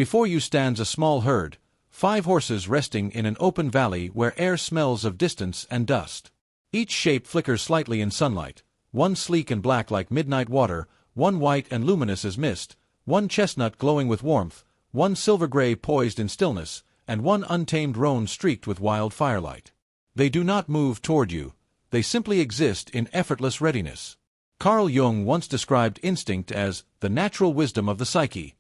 Before you stands a small herd, 5 horses resting in an open valley where air smells of distance and dust. Each shape flickers slightly in sunlight, one sleek and black like midnight water, one white and luminous as mist, one chestnut glowing with warmth, one silver-gray poised in stillness, and one untamed roan streaked with wild firelight. They do not move toward you, they simply exist in effortless readiness. Carl Jung once described instinct as the natural wisdom of the psyche,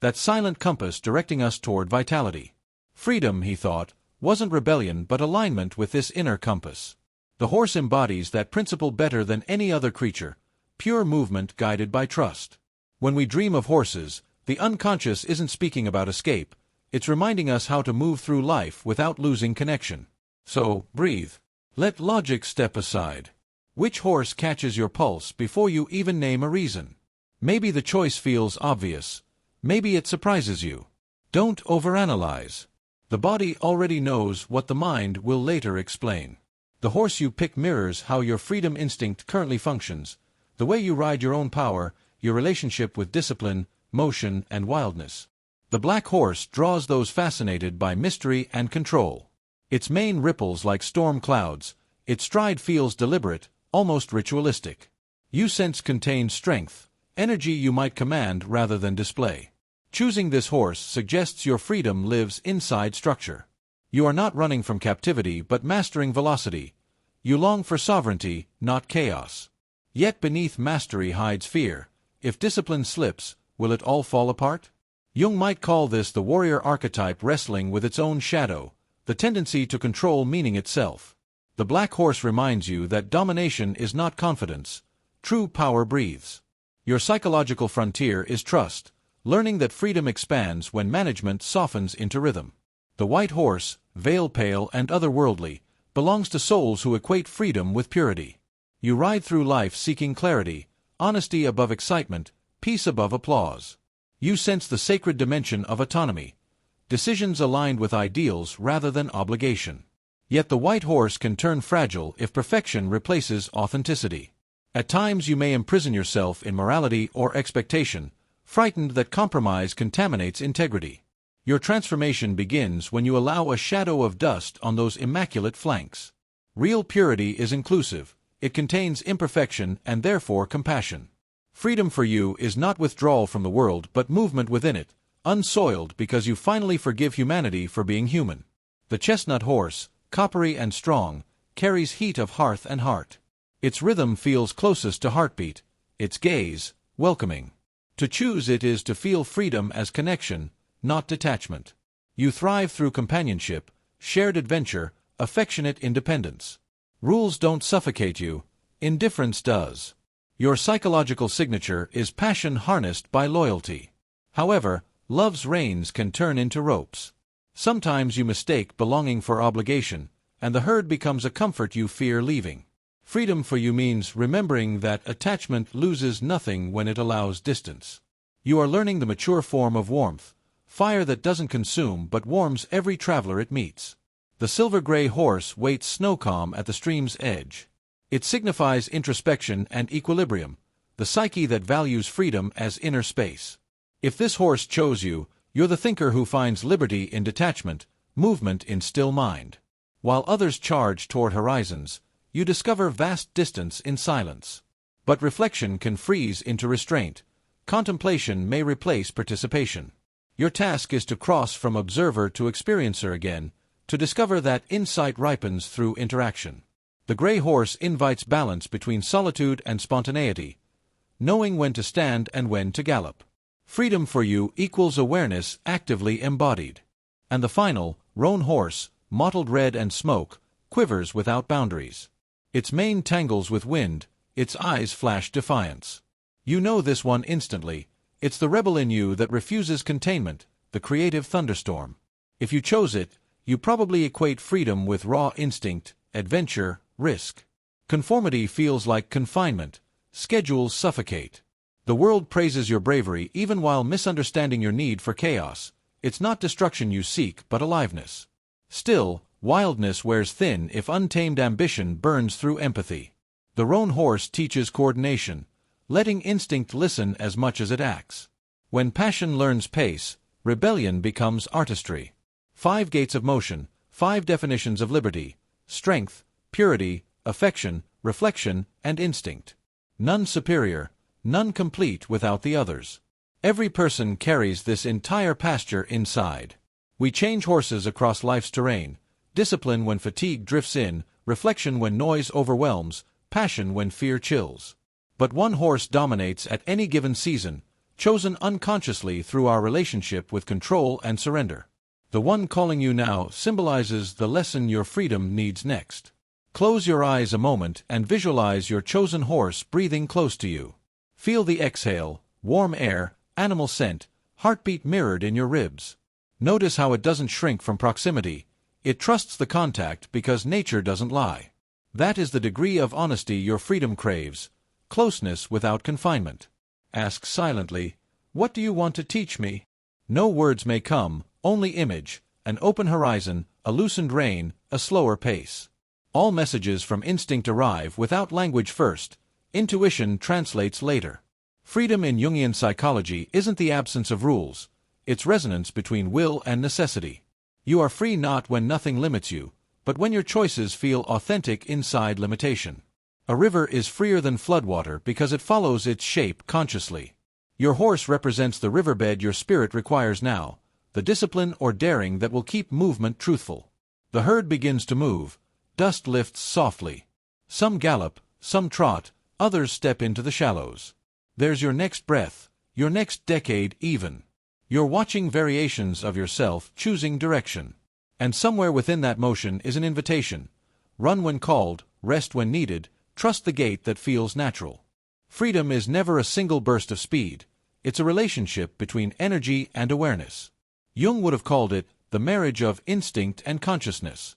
that silent compass directing us toward vitality. Freedom, he thought, wasn't rebellion but alignment with this inner compass. The horse embodies that principle better than any other creature, pure movement guided by trust. When we dream of horses, the unconscious isn't speaking about escape, it's reminding us how to move through life without losing connection. So, breathe. Let logic step aside. Which horse catches your pulse before you even name a reason? Maybe the choice feels obvious. Maybe it surprises you. Don't overanalyze. The body already knows what the mind will later explain. The horse you pick mirrors how your freedom instinct currently functions, the way you ride your own power, your relationship with discipline, motion, and wildness. The black horse draws those fascinated by mystery and control. Its mane ripples like storm clouds, its stride feels deliberate, almost ritualistic. You sense contained strength, energy you might command rather than display. Choosing this horse suggests your freedom lives inside structure. You are not running from captivity but mastering velocity. You long for sovereignty, not chaos. Yet beneath mastery hides fear. If discipline slips, will it all fall apart? Jung might call this the warrior archetype wrestling with its own shadow, the tendency to control meaning itself. The black horse reminds you that domination is not confidence. True power breathes. Your psychological frontier is trust, learning that freedom expands when management softens into rhythm. The white horse, veil pale and otherworldly, belongs to souls who equate freedom with purity. You ride through life seeking clarity, honesty above excitement, peace above applause. You sense the sacred dimension of autonomy, decisions aligned with ideals rather than obligation. Yet the white horse can turn fragile if perfection replaces authenticity. At times you may imprison yourself in morality or expectation, frightened that compromise contaminates integrity. Your transformation begins when you allow a shadow of dust on those immaculate flanks. Real purity is inclusive, it contains imperfection and therefore compassion. Freedom for you is not withdrawal from the world but movement within it, unsoiled because you finally forgive humanity for being human. The chestnut horse, coppery and strong, carries heat of hearth and heart. Its rhythm feels closest to heartbeat, its gaze, welcoming. To choose it is to feel freedom as connection, not detachment. You thrive through companionship, shared adventure, affectionate independence. Rules don't suffocate you, indifference does. Your psychological signature is passion harnessed by loyalty. However, love's reins can turn into ropes. Sometimes you mistake belonging for obligation, and the herd becomes a comfort you fear leaving. Freedom for you means remembering that attachment loses nothing when it allows distance. You are learning the mature form of warmth, fire that doesn't consume but warms every traveler it meets. The silver-gray horse waits snow-calm at the stream's edge. It signifies introspection and equilibrium, the psyche that values freedom as inner space. If this horse chose you, you're the thinker who finds liberty in detachment, movement in still mind. While others charge toward horizons, you discover vast distance in silence. But reflection can freeze into restraint. Contemplation may replace participation. Your task is to cross from observer to experiencer again, to discover that insight ripens through interaction. The gray horse invites balance between solitude and spontaneity, knowing when to stand and when to gallop. Freedom for you equals awareness actively embodied. And the final, roan horse, mottled red and smoke, quivers without boundaries. Its mane tangles with wind, its eyes flash defiance. You know this one instantly. It's the rebel in you that refuses containment, the creative thunderstorm. If you chose it, you probably equate freedom with raw instinct, adventure, risk. Conformity feels like confinement. Schedules suffocate. The world praises your bravery even while misunderstanding your need for chaos. It's not destruction you seek but aliveness. Still, wildness wears thin if untamed ambition burns through empathy. The roan horse teaches coordination, letting instinct listen as much as it acts. When passion learns pace, Rebellion becomes artistry. 5 gates of motion, 5 definitions of liberty: strength, purity, affection, reflection, and instinct. None superior, none complete without the others. Every person carries this entire pasture inside. We change horses across life's terrain: discipline when fatigue drifts in, reflection when noise overwhelms, passion when fear chills. But one horse dominates at any given season, chosen unconsciously through our relationship with control and surrender. The one calling you now symbolizes the lesson your freedom needs next. Close your eyes a moment and visualize your chosen horse breathing close to you. Feel the exhale, warm air, animal scent, heartbeat mirrored in your ribs. Notice how it doesn't shrink from proximity. It trusts the contact because nature doesn't lie. That is the degree of honesty your freedom craves, closeness without confinement. Ask silently, "What do you want to teach me?" No words may come, only image, an open horizon, a loosened rein, a slower pace. All messages from instinct arrive without language first. Intuition translates later. Freedom in Jungian psychology isn't the absence of rules, it's resonance between will and necessity. You are free not when nothing limits you, but when your choices feel authentic inside limitation. A river is freer than floodwater because it follows its shape consciously. Your horse represents the riverbed your spirit requires now, the discipline or daring that will keep movement truthful. The herd begins to move. Dust lifts softly. Some gallop, some trot, others step into the shallows. There's your next breath, your next decade even. You're watching variations of yourself choosing direction. And somewhere within that motion is an invitation. Run when called, rest when needed, trust the gait that feels natural. Freedom is never a single burst of speed. It's a relationship between energy and awareness. Jung would have called it the marriage of instinct and consciousness.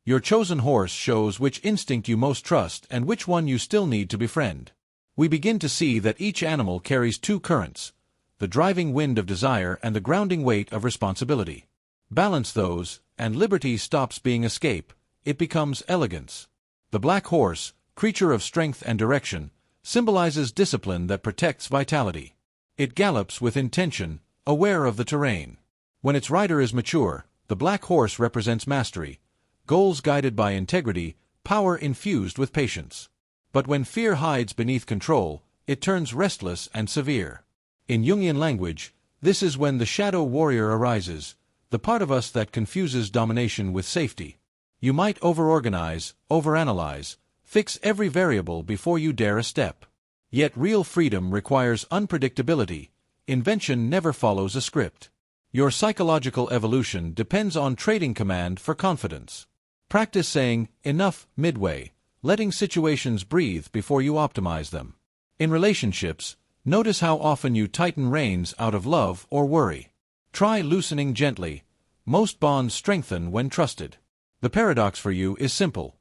Your chosen horse shows which instinct you most trust and which one you still need to befriend. We begin to see that each animal carries 2 currents, the driving wind of desire and the grounding weight of responsibility. Balance those, and liberty stops being escape, it becomes elegance. The black horse, creature of strength and direction, symbolizes discipline that protects vitality. It gallops with intention, aware of the terrain. When its rider is mature, the black horse represents mastery, goals guided by integrity, power infused with patience. But when fear hides beneath control, it turns restless and severe. In Jungian language, this is when the shadow warrior arises, the part of us that confuses domination with safety. You might overorganize, overanalyze, fix every variable before you dare a step. Yet real freedom requires unpredictability. Invention never follows a script. Your psychological evolution depends on trading command for confidence. Practice saying, "enough," midway, letting situations breathe before you optimize them. In relationships, notice how often you tighten reins out of love or worry. Try loosening gently. Most bonds strengthen when trusted. The paradox for you is simple.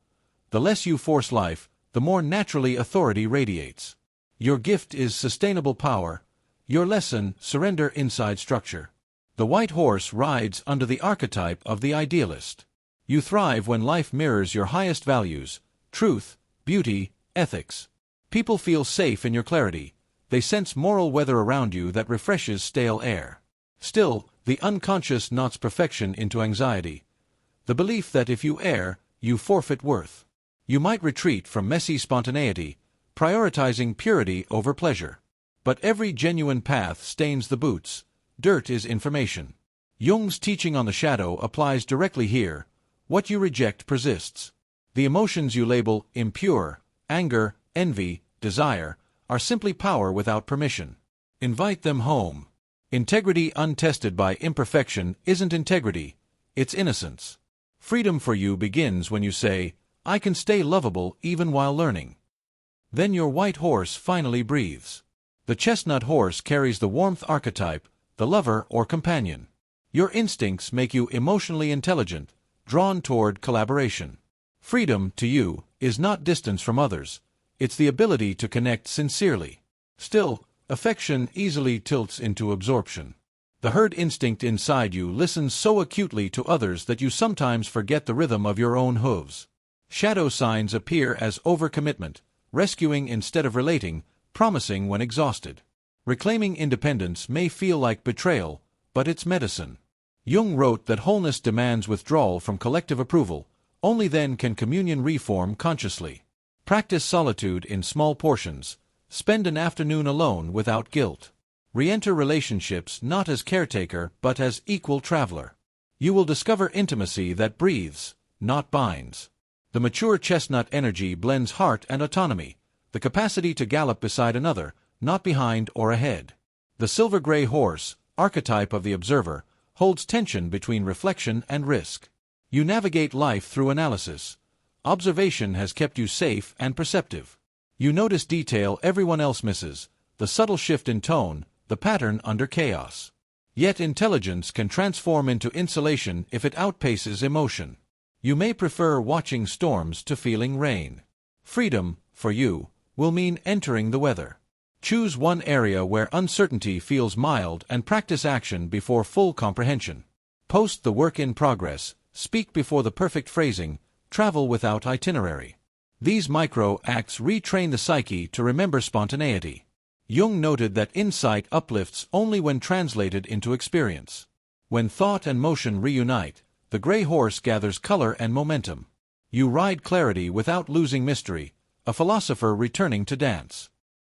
The less you force life, the more naturally authority radiates. Your gift is sustainable power. Your lesson, surrender inside structure. The white horse rides under the archetype of the idealist. You thrive when life mirrors your highest values: truth, beauty, ethics. People feel safe in your clarity. They sense moral weather around you that refreshes stale air. Still, the unconscious knots perfection into anxiety. The belief that if you err, you forfeit worth. You might retreat from messy spontaneity, prioritizing purity over pleasure. But every genuine path stains the boots. Dirt is information. Jung's teaching on the shadow applies directly here. What you reject persists. The emotions you label impure, anger, envy, desire, are simply power without permission. Invite them home. Integrity untested by imperfection isn't integrity, it's innocence. Freedom for you begins when you say, "I can stay lovable even while learning." Then your white horse finally breathes. The chestnut horse carries the warmth archetype, the lover or companion. Your instincts make you emotionally intelligent, drawn toward collaboration. Freedom, to you, is not distance from others. It's the ability to connect sincerely. Still, affection easily tilts into absorption. The herd instinct inside you listens so acutely to others that you sometimes forget the rhythm of your own hooves. Shadow signs appear as overcommitment, rescuing instead of relating, promising when exhausted. Reclaiming independence may feel like betrayal, but it's medicine. Jung wrote that wholeness demands withdrawal from collective approval. Only then can communion reform consciously. Practice solitude in small portions. Spend an afternoon alone without guilt. Re-enter relationships not as caretaker but as equal traveler. You will discover intimacy that breathes, not binds. The mature chestnut energy blends heart and autonomy, the capacity to gallop beside another, not behind or ahead. The silver-gray horse, archetype of the observer, holds tension between reflection and risk. You navigate life through analysis. Observation has kept you safe and perceptive. You notice detail everyone else misses, the subtle shift in tone, the pattern under chaos. Yet intelligence can transform into insulation if it outpaces emotion. You may prefer watching storms to feeling rain. Freedom, for you, will mean entering the weather. Choose one area where uncertainty feels mild and practice action before full comprehension. Post the work in progress, speak before the perfect phrasing, travel without itinerary. These micro-acts retrain the psyche to remember spontaneity. Jung noted that insight uplifts only when translated into experience. When thought and motion reunite, the gray horse gathers color and momentum. You ride clarity without losing mystery, a philosopher returning to dance.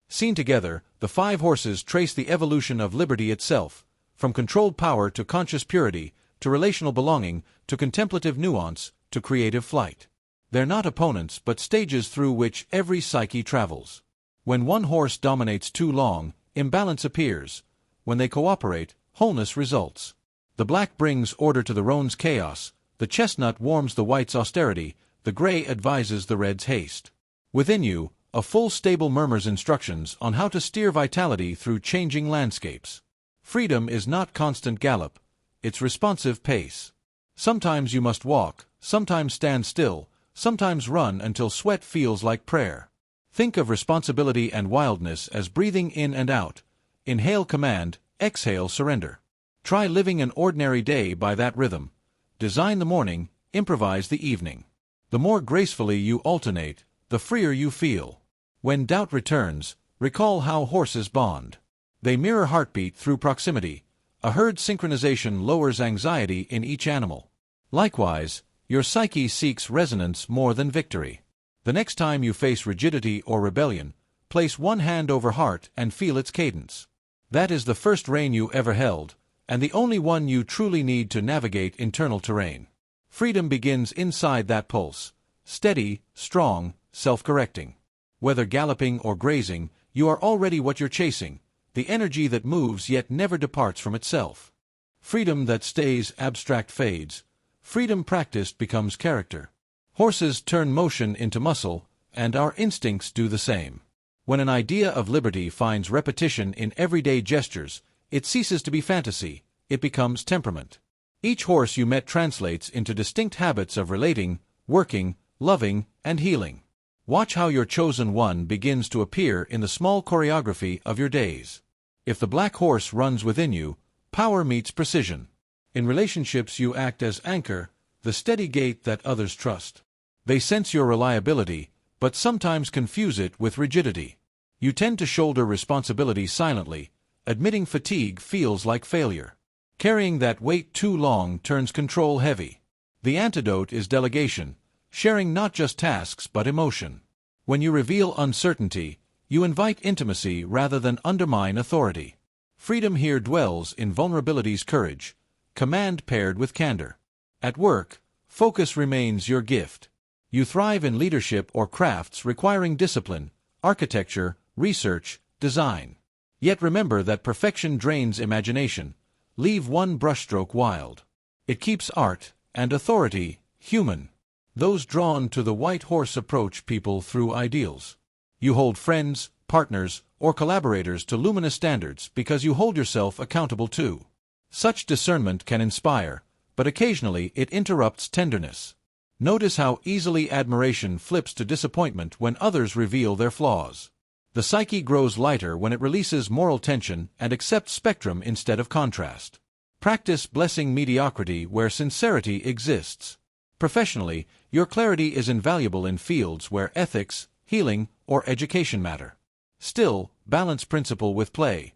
Seen together, the 5 horses trace the evolution of liberty itself, from controlled power to conscious purity, to relational belonging, to contemplative nuance, to creative flight. They're not opponents but stages through which every psyche travels. When one horse dominates too long, imbalance appears. When they cooperate, wholeness results. The black brings order to the roan's chaos, the chestnut warms the white's austerity, the gray advises the red's haste. Within you, a full stable murmurs instructions on how to steer vitality through changing landscapes. Freedom is not constant gallop, it's responsive pace. Sometimes you must walk, sometimes stand still, sometimes run until sweat feels like prayer. Think of responsibility and wildness as breathing in and out. Inhale command, exhale surrender. Try living an ordinary day by that rhythm. Design the morning, improvise the evening. The more gracefully you alternate, the freer you feel. When doubt returns, recall how horses bond. They mirror heartbeat through proximity. A herd synchronization lowers anxiety in each animal. Likewise, your psyche seeks resonance more than victory. The next time you face rigidity or rebellion, place one hand over heart and feel its cadence. That is the first rein you ever held, and the only one you truly need to navigate internal terrain. Freedom begins inside that pulse, steady, strong, self-correcting. Whether galloping or grazing, you are already what you're chasing, the energy that moves yet never departs from itself. Freedom that stays abstract fades. Freedom practiced becomes character. Horses turn motion into muscle, and our instincts do the same. When an idea of liberty finds repetition in everyday gestures, it ceases to be fantasy, it becomes temperament. Each horse you met translates into distinct habits of relating, working, loving, and healing. Watch how your chosen one begins to appear in the small choreography of your days. If the black horse runs within you, power meets precision. In relationships you act as anchor, the steady gate that others trust. They sense your reliability, but sometimes confuse it with rigidity. You tend to shoulder responsibility silently. Admitting fatigue feels like failure. Carrying that weight too long turns control heavy. The antidote is delegation, sharing not just tasks but emotion. When you reveal uncertainty, you invite intimacy rather than undermine authority. Freedom here dwells in vulnerability's courage, command paired with candor. At work, focus remains your gift. You thrive in leadership or crafts requiring discipline, architecture, research, design. Yet remember that perfection drains imagination. Leave one brushstroke wild. It keeps art and authority human. Those drawn to the white horse approach people through ideals. You hold friends, partners, or collaborators to luminous standards because you hold yourself accountable too. Such discernment can inspire, but occasionally it interrupts tenderness. Notice how easily admiration flips to disappointment when others reveal their flaws. The psyche grows lighter when it releases moral tension and accepts spectrum instead of contrast. Practice blessing mediocrity where sincerity exists. Professionally, your clarity is invaluable in fields where ethics, healing, or education matter. Still, balance principle with play.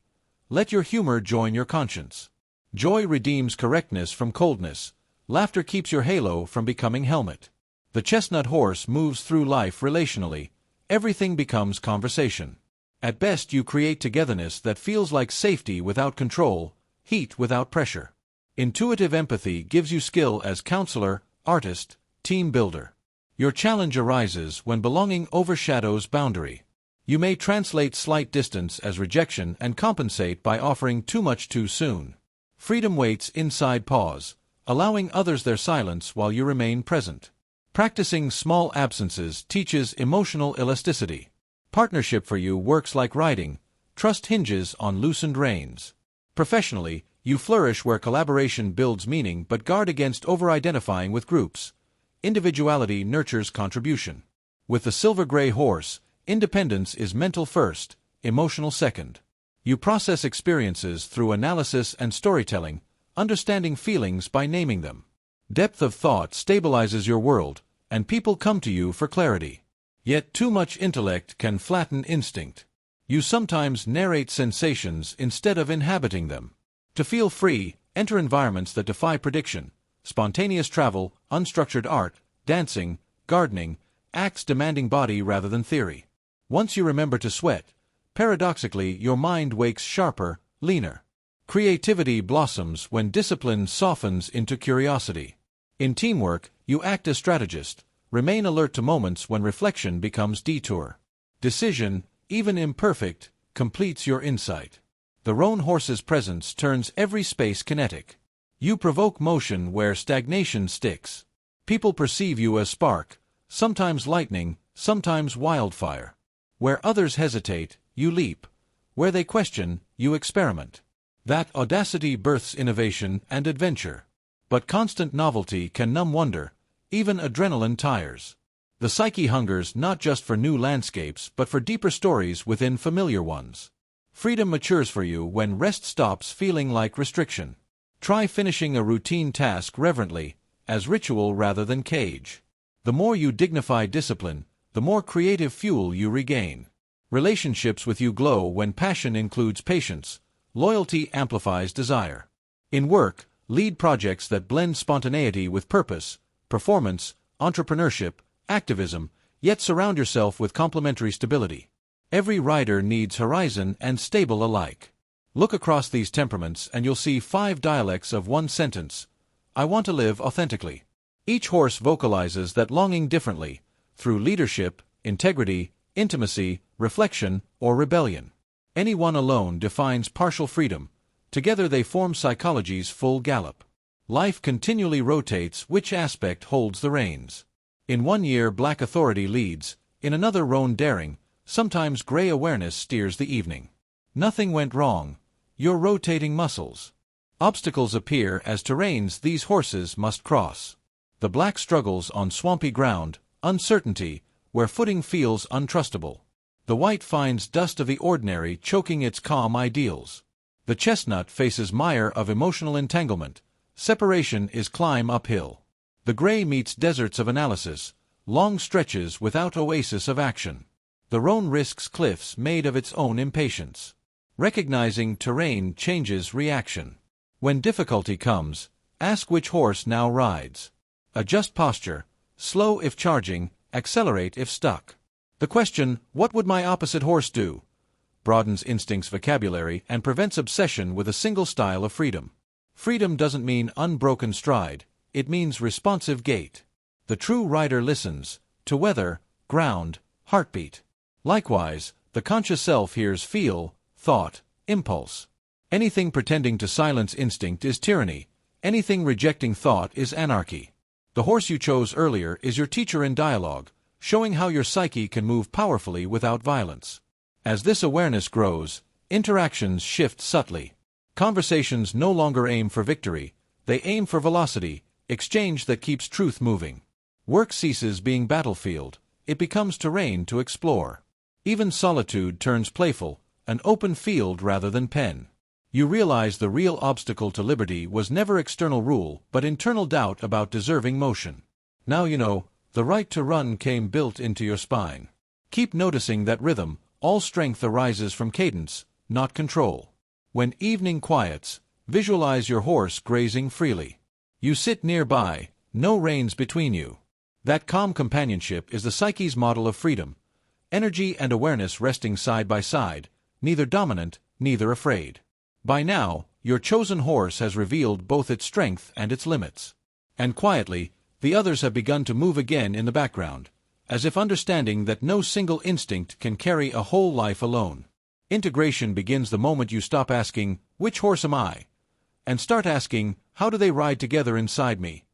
Let your humor join your conscience. Joy redeems correctness from coldness. Laughter keeps your halo from becoming helmet. The chestnut horse moves through life relationally. Everything becomes conversation. At best you create togetherness that feels like safety without control, heat without pressure. Intuitive empathy gives you skill as counselor, artist, team builder. Your challenge arises when belonging overshadows boundary. You may translate slight distance as rejection and compensate by offering too much too soon. Freedom waits inside pause, allowing others their silence while you remain present. Practicing small absences teaches emotional elasticity. Partnership for you works like riding. Trust hinges on loosened reins. Professionally, you flourish where collaboration builds meaning but guard against over-identifying with groups. Individuality nurtures contribution. With the silver-gray horse, independence is mental first, emotional second. You process experiences through analysis and storytelling, understanding feelings by naming them. Depth of thought stabilizes your world, and people come to you for clarity. Yet too much intellect can flatten instinct. You sometimes narrate sensations instead of inhabiting them. To feel free, enter environments that defy prediction. Spontaneous travel, unstructured art, dancing, gardening, acts demanding body rather than theory. Once you remember to sweat, paradoxically your mind wakes sharper, leaner. Creativity blossoms when discipline softens into curiosity. In teamwork, you act as strategist. Remain alert to moments when reflection becomes detour. Decision, even imperfect, completes your insight. The roan horse's presence turns every space kinetic. You provoke motion where stagnation sticks. People perceive you as spark, sometimes lightning, sometimes wildfire. Where others hesitate, you leap. Where they question, you experiment. That audacity births innovation and adventure. But constant novelty can numb wonder. Even adrenaline tires. The psyche hungers not just for new landscapes but for deeper stories within familiar ones. Freedom matures for you when rest stops feeling like restriction. Try finishing a routine task reverently, as ritual rather than cage. The more you dignify discipline, the more creative fuel you regain. Relationships with you glow when passion includes patience. Loyalty amplifies desire. In work, lead projects that blend spontaneity with purpose. Performance, entrepreneurship, activism, yet surround yourself with complementary stability. Every rider needs horizon and stable alike. Look across these temperaments and you'll see 5 dialects of one sentence. I want to live authentically. Each horse vocalizes that longing differently, through leadership, integrity, intimacy, reflection, or rebellion. Any one alone defines partial freedom. Together they form psychology's full gallop. Life continually rotates which aspect holds the reins. In one year black authority leads, in another roan daring, sometimes gray awareness steers the evening. Nothing went wrong. You're rotating muscles. Obstacles appear as terrains these horses must cross. The black struggles on swampy ground, uncertainty, where footing feels untrustable. The white finds dust of the ordinary choking its calm ideals. The chestnut faces mire of emotional entanglement. Separation is climb uphill. The gray meets deserts of analysis, long stretches without oasis of action. The roan risks cliffs made of its own impatience. Recognizing terrain changes reaction. When difficulty comes, ask which horse now rides. Adjust posture, slow if charging, accelerate if stuck. The question, what would my opposite horse do? Broadens instinct's vocabulary and prevents obsession with a single style of freedom. Freedom doesn't mean unbroken stride, it means responsive gait. The true rider listens, to weather, ground, heartbeat. Likewise, the conscious self hears feel, thought, impulse. Anything pretending to silence instinct is tyranny, anything rejecting thought is anarchy. The horse you chose earlier is your teacher in dialogue, showing how your psyche can move powerfully without violence. As this awareness grows, interactions shift subtly. Conversations no longer aim for victory, they aim for velocity, exchange that keeps truth moving. Work ceases being battlefield, it becomes terrain to explore. Even solitude turns playful, an open field rather than pen. You realize the real obstacle to liberty was never external rule but internal doubt about deserving motion. Now you know, the right to run came built into your spine. Keep noticing that rhythm, all strength arises from cadence, not control. When evening quiets, Visualize your horse grazing freely. You sit nearby, no reins between you. That calm companionship is the psyche's model of freedom, energy and awareness resting side by side, neither dominant, neither afraid. By now, your chosen horse has revealed both its strength and its limits. And quietly, the others have begun to move again in the background, as if understanding that no single instinct can carry a whole life alone. Integration begins the moment you stop asking, "Which horse am I?" and start asking, "How do they ride together inside me?"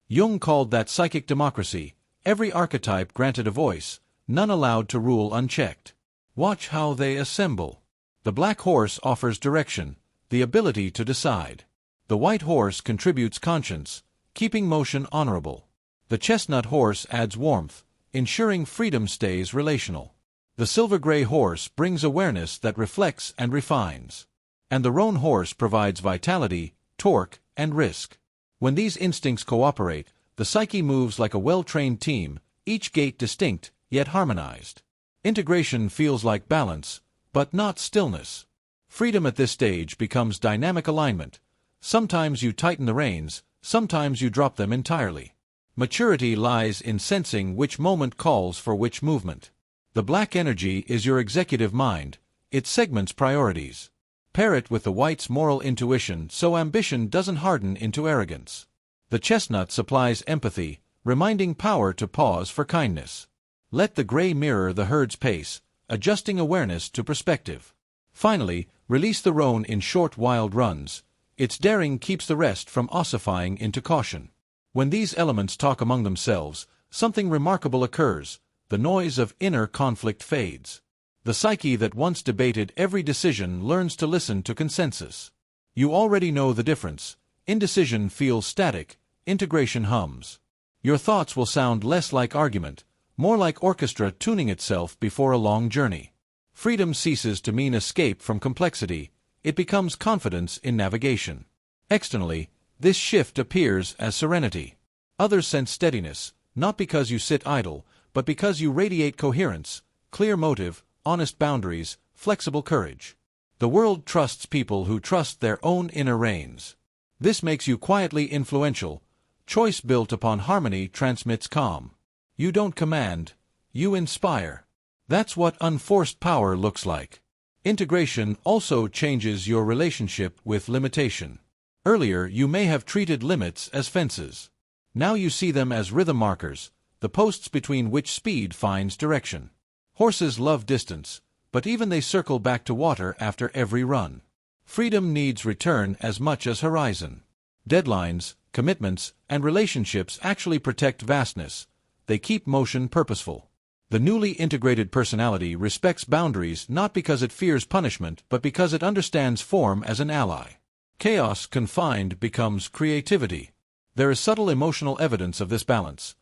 Jung called that psychic democracy, every archetype granted a voice, none allowed to rule unchecked. Watch how they assemble. The black horse offers direction, the ability to decide. The white horse contributes conscience, keeping motion honorable. The chestnut horse adds warmth, ensuring freedom stays relational. The silver-gray horse brings awareness that reflects and refines. And the roan horse provides vitality, torque, and risk. When these instincts cooperate, the psyche moves like a well-trained team, each gait distinct, yet harmonized. Integration feels like balance, but not stillness. Freedom at this stage becomes dynamic alignment. Sometimes you tighten the reins, sometimes you drop them entirely. Maturity lies in sensing which moment calls for which movement. The black energy is your executive mind, it segments priorities. Pair it with the white's moral intuition so ambition doesn't harden into arrogance. The chestnut supplies empathy, reminding power to pause for kindness. Let the gray mirror the herd's pace, adjusting awareness to perspective. Finally, release the roan in short wild runs. Its daring keeps the rest from ossifying into caution. When these elements talk among themselves, something remarkable occurs. The noise of inner conflict fades. The psyche that once debated every decision learns to listen to consensus. You already know the difference. Indecision feels static, integration hums. Your thoughts will sound less like argument, more like orchestra tuning itself before a long journey. Freedom ceases to mean escape from complexity, it becomes confidence in navigation. Externally, this shift appears as serenity. Others sense steadiness, not because you sit idle, but because you radiate coherence, clear motive, honest boundaries, flexible courage. The world trusts people who trust their own inner reins. This makes you quietly influential. Choice built upon harmony transmits calm. You don't command, you inspire. That's what unforced power looks like. Integration also changes your relationship with limitation. Earlier, you may have treated limits as fences. Now you see them as rhythm markers, the posts between which speed finds direction. Horses love distance, but even they circle back to water after every run. Freedom needs return as much as horizon. Deadlines, commitments, and relationships actually protect vastness. They keep motion purposeful. The newly integrated personality respects boundaries not because it fears punishment but because it understands form as an ally. Chaos confined becomes creativity. There is subtle emotional evidence of this balance.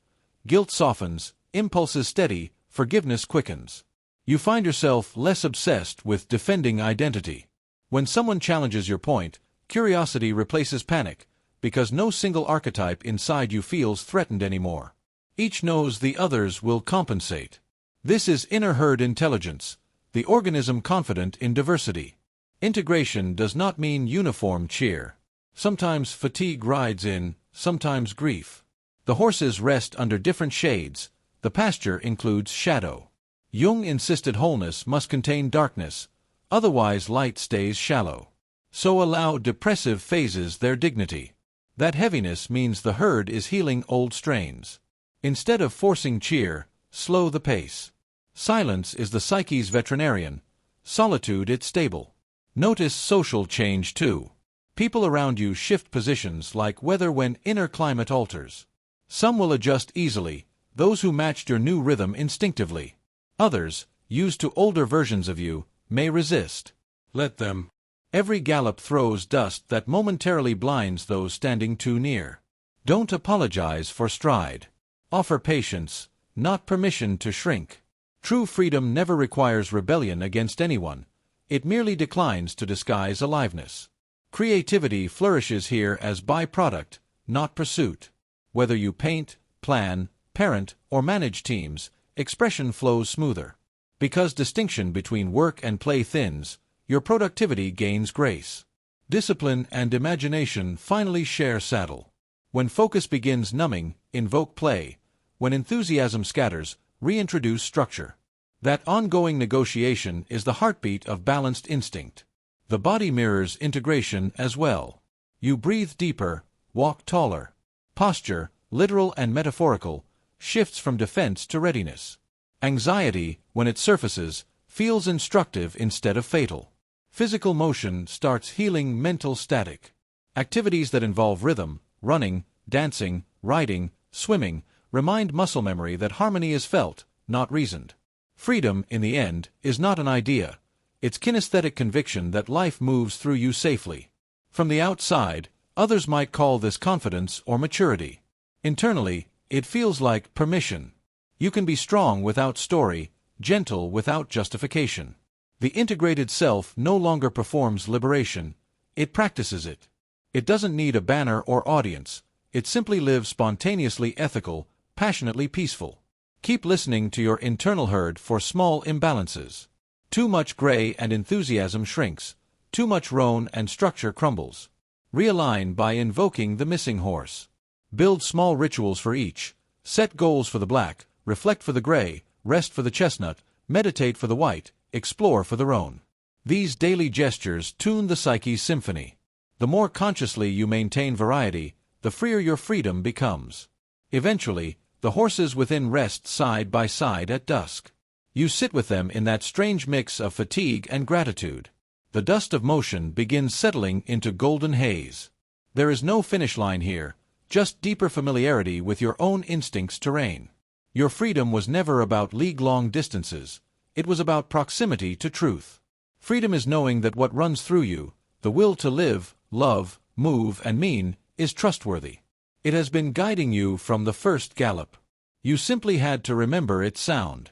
Guilt softens, impulses steady, forgiveness quickens. You find yourself less obsessed with defending identity. When someone challenges your point, curiosity replaces panic, because no single archetype inside you feels threatened anymore. Each knows the others will compensate. This is inner herd intelligence, the organism confident in diversity. Integration does not mean uniform cheer. Sometimes fatigue rides in, sometimes grief. The horses rest under different shades. The pasture includes shadow. Jung insisted wholeness must contain darkness, otherwise light stays shallow. So allow depressive phases their dignity. That heaviness means the herd is healing old strains. Instead of forcing cheer, slow the pace. Silence is the psyche's veterinarian, solitude its stable. Notice social change too. People around you shift positions like weather when inner climate alters. Some will adjust easily, those who matched your new rhythm instinctively. Others, used to older versions of you, may resist. Let them. Every gallop throws dust that momentarily blinds those standing too near. Don't apologize for stride. Offer patience, not permission to shrink. True freedom never requires rebellion against anyone. It merely declines to disguise aliveness. Creativity flourishes here as byproduct, not pursuit. Whether you paint, plan, parent, or manage teams, expression flows smoother. Because distinction between work and play thins, your productivity gains grace. Discipline and imagination finally share saddle. When focus begins numbing, invoke play. When enthusiasm scatters, reintroduce structure. That ongoing negotiation is the heartbeat of balanced instinct. The body mirrors integration as well. You breathe deeper, walk taller. Posture, literal and metaphorical, shifts from defense to readiness. Anxiety, when it surfaces, feels instructive instead of fatal. Physical motion starts healing mental static. Activities that involve rhythm, running, dancing, riding, swimming, remind muscle memory that harmony is felt, not reasoned. Freedom, in the end, is not an idea. It's kinesthetic conviction that life moves through you safely. From the outside, others might call this confidence or maturity. Internally, it feels like permission. You can be strong without story, gentle without justification. The integrated self no longer performs liberation, it practices it. It doesn't need a banner or audience, it simply lives spontaneously ethical, passionately peaceful. Keep listening to your internal herd for small imbalances. Too much gray and enthusiasm shrinks, too much roan and structure crumbles. Realign by invoking the missing horse. Build small rituals for each. Set goals for the black, reflect for the gray, rest for the chestnut, meditate for the white, explore for the roan. These daily gestures tune the psyche's symphony. The more consciously you maintain variety, the freer your freedom becomes. Eventually, the horses within rest side by side at dusk. You sit with them in that strange mix of fatigue and gratitude. The dust of motion begins settling into golden haze. There is no finish line here, just deeper familiarity with your own instincts to reign. Your freedom was never about league-long distances, it was about proximity to truth. Freedom is knowing that what runs through you, the will to live, love, move, and mean, is trustworthy. It has been guiding you from the first gallop. You simply had to remember its sound.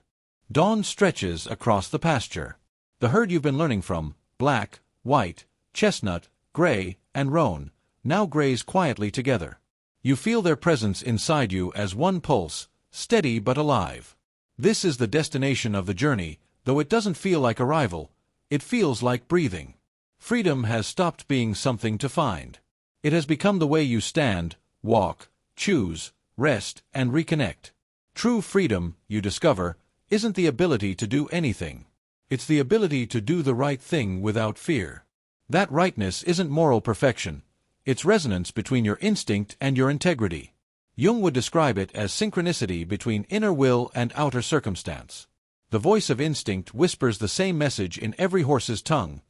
Dawn stretches across the pasture. The herd you've been learning from, black, white, chestnut, gray, and roan, now graze quietly together. You feel their presence inside you as one pulse, steady but alive. This is the destination of the journey, though it doesn't feel like arrival, it feels like breathing. Freedom has stopped being something to find. It has become the way you stand, walk, choose, rest, and reconnect. True freedom, you discover, isn't the ability to do anything. It's the ability to do the right thing without fear. That rightness isn't moral perfection. It's resonance between your instinct and your integrity. Jung would describe it as synchronicity between inner will and outer circumstance. The voice of instinct whispers the same message in every horse's tongue.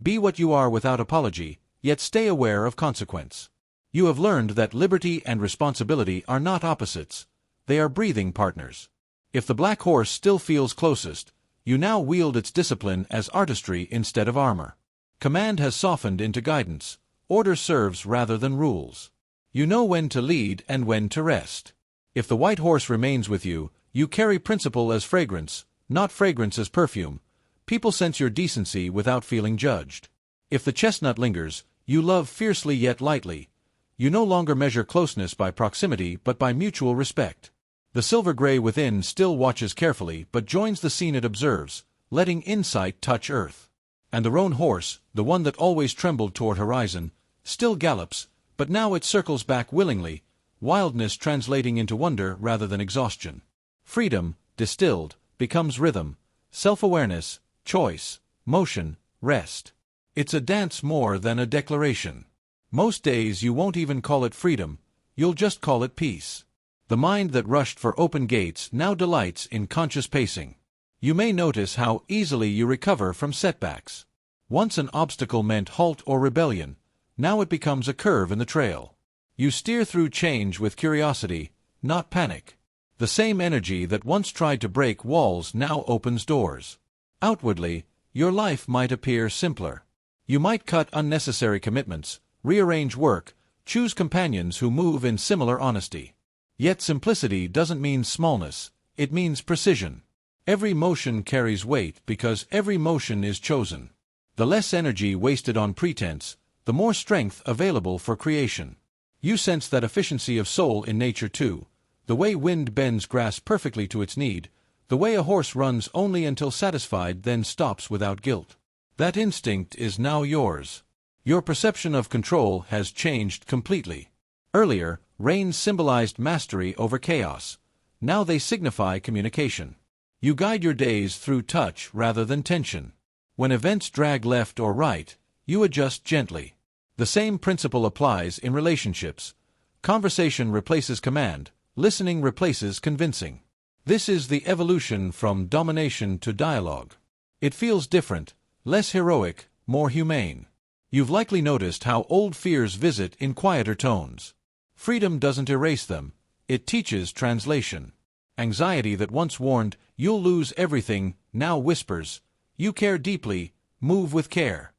Be what you are without apology, yet stay aware of consequence. You have learned that liberty and responsibility are not opposites. They are breathing partners. If the black horse still feels closest, you now wield its discipline as artistry instead of armor. Command has softened into guidance. Order serves rather than rules. You know when to lead and when to rest. If the white horse remains with you, you carry principle as fragrance, not fragrance as perfume. People sense your decency without feeling judged. If the chestnut lingers, you love fiercely yet lightly. You no longer measure closeness by proximity but by mutual respect. The silver gray within still watches carefully but joins the scene it observes, letting insight touch earth. And the roan horse, the one that always trembled toward horizon, still gallops, but now it circles back willingly, wildness translating into wonder rather than exhaustion. Freedom, distilled, becomes rhythm, self-awareness, choice, motion, rest. It's a dance more than a declaration. Most days you won't even call it freedom, you'll just call it peace. The mind that rushed for open gates now delights in conscious pacing. You may notice how easily you recover from setbacks. Once an obstacle meant halt or rebellion, now it becomes a curve in the trail. You steer through change with curiosity, not panic. The same energy that once tried to break walls now opens doors. Outwardly, your life might appear simpler. You might cut unnecessary commitments, rearrange work, choose companions who move in similar honesty. Yet simplicity doesn't mean smallness, it means precision. Every motion carries weight because every motion is chosen. The less energy wasted on pretense, the more strength available for creation. You sense that efficiency of soul in nature too, the way wind bends grass perfectly to its need, the way a horse runs only until satisfied then stops without guilt. That instinct is now yours. Your perception of control has changed completely. Earlier, reins symbolized mastery over chaos. Now they signify communication. You guide your days through touch rather than tension. When events drag left or right, you adjust gently. The same principle applies in relationships. Conversation replaces command, listening replaces convincing. This is the evolution from domination to dialogue. It feels different, less heroic, more humane. You've likely noticed how old fears visit in quieter tones. Freedom doesn't erase them, it teaches translation. Anxiety that once warned, "You'll lose everything," now whispers, "You care deeply, move with care."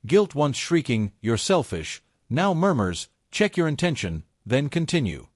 Guilt once shrieking, "You're selfish," now murmurs, "Check your intention, then continue."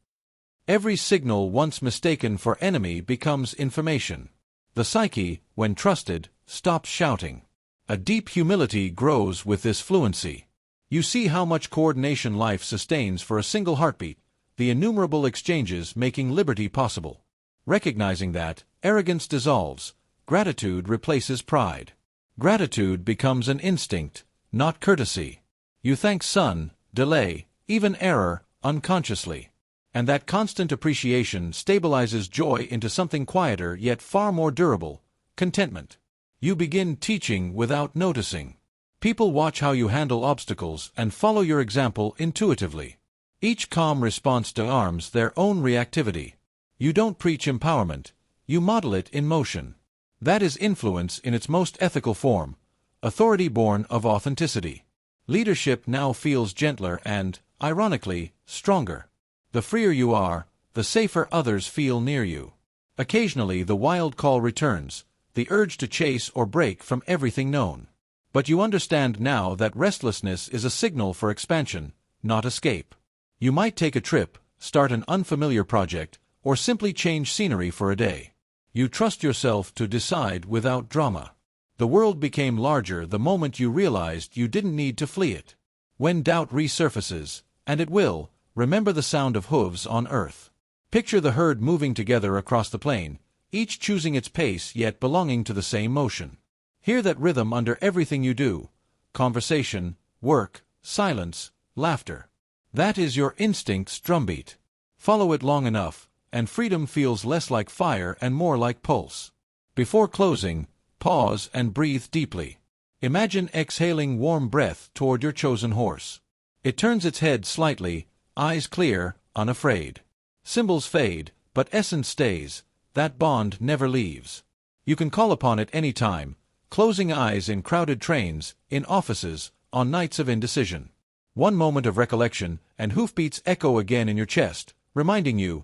Every signal once mistaken for enemy becomes information. The psyche, when trusted, stops shouting. A deep humility grows with this fluency. You see how much coordination life sustains for a single heartbeat, the innumerable exchanges making liberty possible. Recognizing that, arrogance dissolves, gratitude replaces pride. Gratitude becomes an instinct, not courtesy. You thank sun, delay, even error, unconsciously. And that constant appreciation stabilizes joy into something quieter yet far more durable, contentment. You begin teaching without noticing. People watch how you handle obstacles and follow your example intuitively. Each calm response arms their own reactivity. You don't preach empowerment, you model it in motion. That is influence in its most ethical form, authority born of authenticity. Leadership now feels gentler and, ironically, stronger. The freer you are, the safer others feel near you. Occasionally the wild call returns, the urge to chase or break from everything known. But you understand now that restlessness is a signal for expansion, not escape. You might take a trip, start an unfamiliar project, or simply change scenery for a day. You trust yourself to decide without drama. The world became larger the moment you realized you didn't need to flee it. When doubt resurfaces, and it will, remember the sound of hooves on earth. Picture the herd moving together across the plain, each choosing its pace yet belonging to the same motion. Hear that rhythm under everything you do: conversation, work, silence, laughter. That is your instinct's drumbeat. Follow it long enough, and freedom feels less like fire and more like pulse. Before closing, pause and breathe deeply. Imagine exhaling warm breath toward your chosen horse. It turns its head slightly, eyes clear, unafraid. Symbols fade, but essence stays. That bond never leaves. You can call upon it any time, closing eyes in crowded trains, in offices, on nights of indecision. One moment of recollection, and hoofbeats echo again in your chest, reminding you,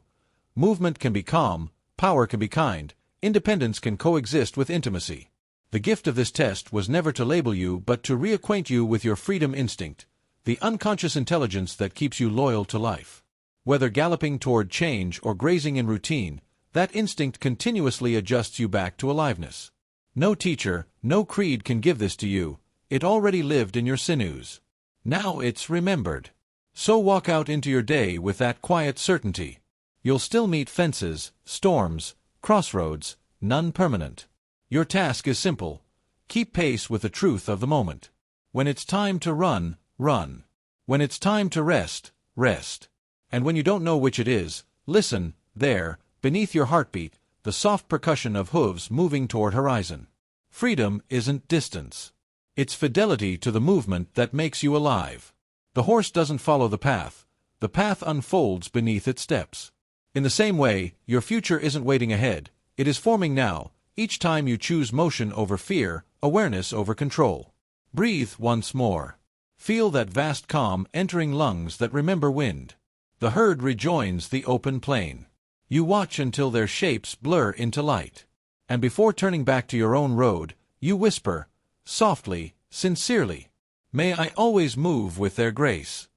movement can be calm, power can be kind, independence can coexist with intimacy. The gift of this test was never to label you but to reacquaint you with your freedom instinct, the unconscious intelligence that keeps you loyal to life. Whether galloping toward change or grazing in routine, that instinct continuously adjusts you back to aliveness. No teacher, no creed can give this to you. It already lived in your sinews. Now it's remembered. So walk out into your day with that quiet certainty. You'll still meet fences, storms, crossroads, none permanent. Your task is simple. Keep pace with the truth of the moment. When it's time to run, run. When it's time to rest, rest. And when you don't know which it is, listen, there, beneath your heartbeat, the soft percussion of hooves moving toward horizon. Freedom isn't distance. It's fidelity to the movement that makes you alive. The horse doesn't follow the path unfolds beneath its steps. In the same way, your future isn't waiting ahead, it is forming now, each time you choose motion over fear, awareness over control. Breathe once more. Feel that vast calm entering lungs that remember wind. The herd rejoins the open plain. You watch until their shapes blur into light. And before turning back to your own road, you whisper, softly, sincerely, "May I always move with their grace."